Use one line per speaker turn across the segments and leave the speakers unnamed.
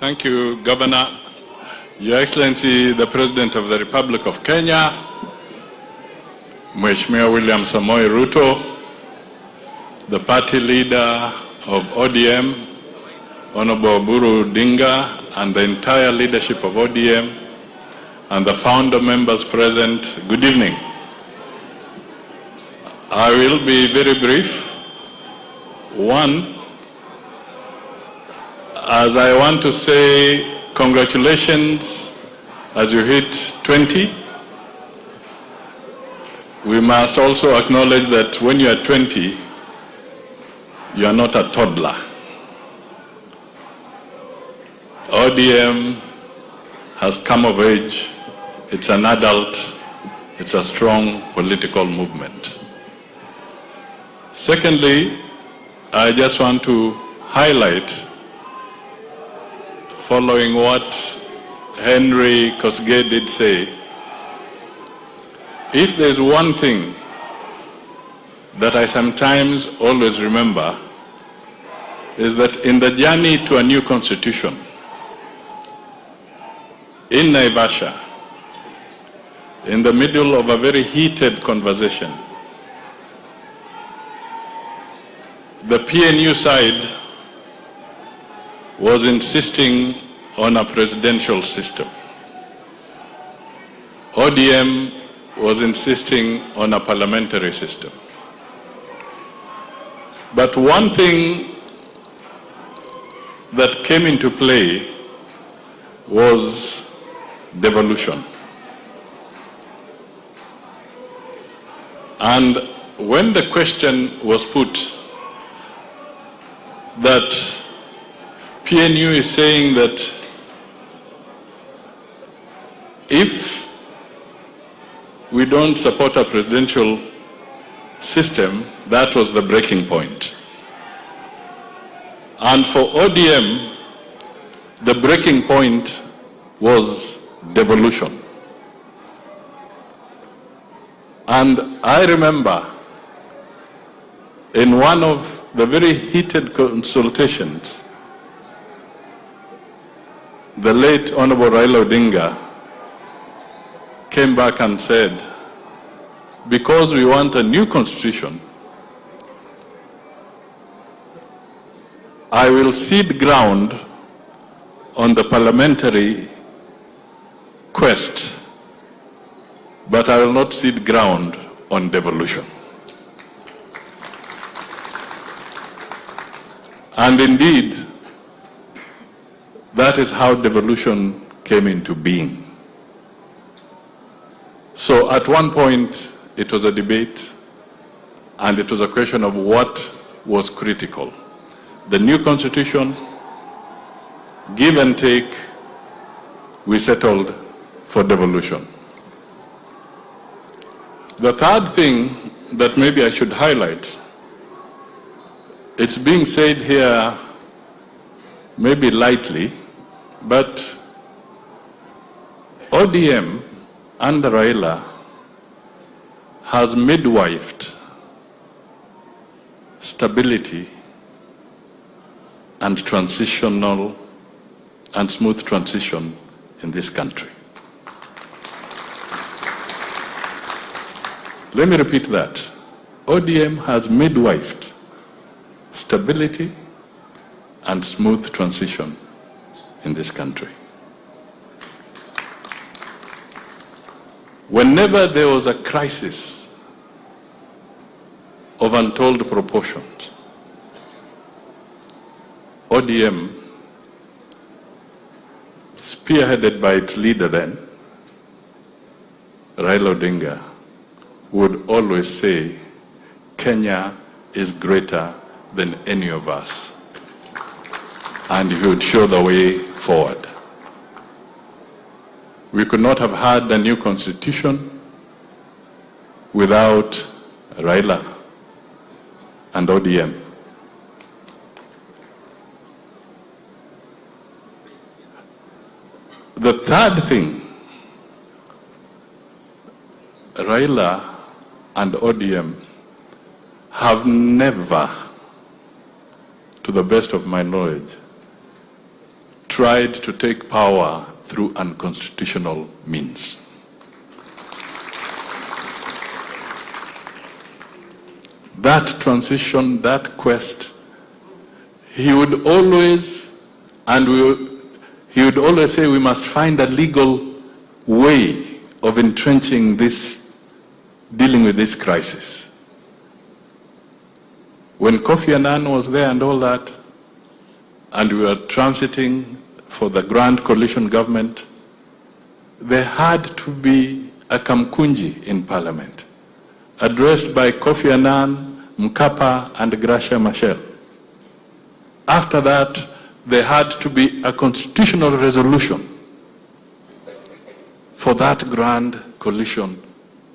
Thank you, Governor. Your Excellency, the President of the Republic of Kenya, Mheshimiwa William Samoei Ruto, the party leader of ODM, Honorable Oburu Odinga, and the entire leadership of ODM, and the founder members present, good evening. I will be very brief. One, as I want to say congratulations as you hit 20. We must also acknowledge that when you are 20, you are not a toddler. ODM has come of age. It's an adult. It's a strong political movement. Secondly, I just want to highlight, following what Henry Kosgei did say, if there's one thing that I sometimes always remember, is that in the journey to a new constitution, in Naivasha, in the middle of a very heated conversation, the PNU side was insisting on a presidential system. ODM was insisting on a parliamentary system. But one thing that came into play was devolution. And when the question was put that PNU is saying that if we don't support a presidential system, that was the breaking point. And for ODM, the breaking point was devolution. And I remember in one of the very heated consultations, the late Honorable Raila Odinga came back and said, because we want a new constitution, I will cede ground on the parliamentary quest, but I will not cede ground on devolution. And indeed, that is how devolution came into being. So at one point, it was a debate, and it was a question of what was critical. The new constitution, give and take, we settled for devolution. The third thing that maybe I should highlight, it's being said here maybe lightly, but ODM under Raila has midwifed stability and transitional and smooth transition in this country. Let me repeat that. ODM has midwifed stability and smooth transition in this country. Whenever there was a crisis of untold proportions, ODM, spearheaded by its leader then, Raila Odinga, would always say, Kenya is greater than any of us. And he would show the way forward. We could not have had the new constitution without Raila and ODM. The third thing, Raila and ODM have never, to the best of my knowledge, tried to take power through unconstitutional means. That transition, that quest, he would always say we must find a legal way of entrenching this, dealing with this crisis. When Kofi Annan was there and all that, and we were transiting for the grand coalition government, there had to be a Kamkunji in parliament, addressed by Kofi Annan, Mkapa, and Gracia Machel. After that, there had to be a constitutional resolution for that grand coalition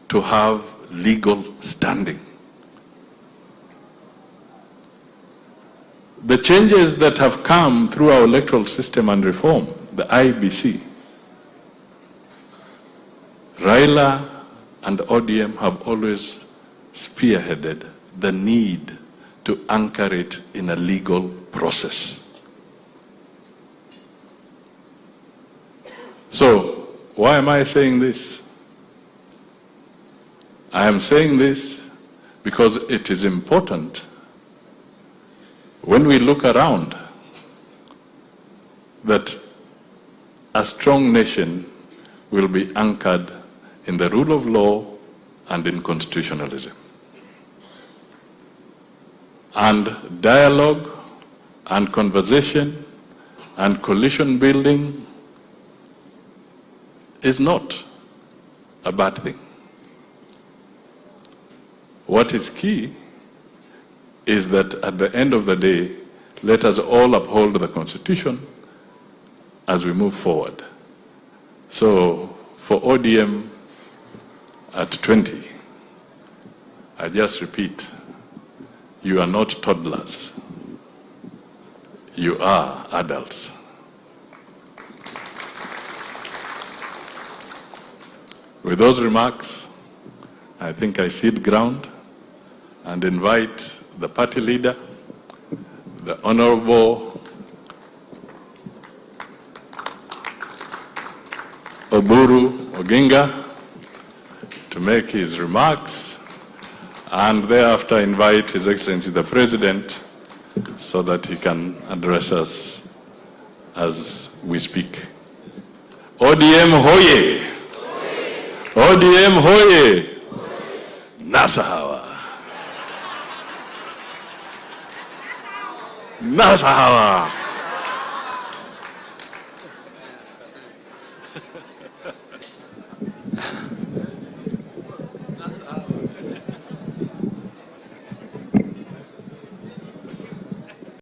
to have legal standing. The changes that have come through our electoral system and reform, the IBC, Raila and ODM have always spearheaded the need to anchor it in a legal process. So, why am I saying this? I am saying this because it is important when we look around that a strong nation will be anchored in the rule of law and in constitutionalism. And dialogue and conversation and coalition building is not a bad thing. What is key is that at the end of the day, let us all uphold the Constitution as we move forward. So for ODM at 20, I just repeat, you are not toddlers. You are adults. With those remarks, I think I cede ground and invite the party leader, the Honorable Oburu Oginga, to make his remarks, and thereafter invite His Excellency the President so that he can address us as we speak. ODM hoye! ODM hoye! Nasa Hawa! Nasa Hawa!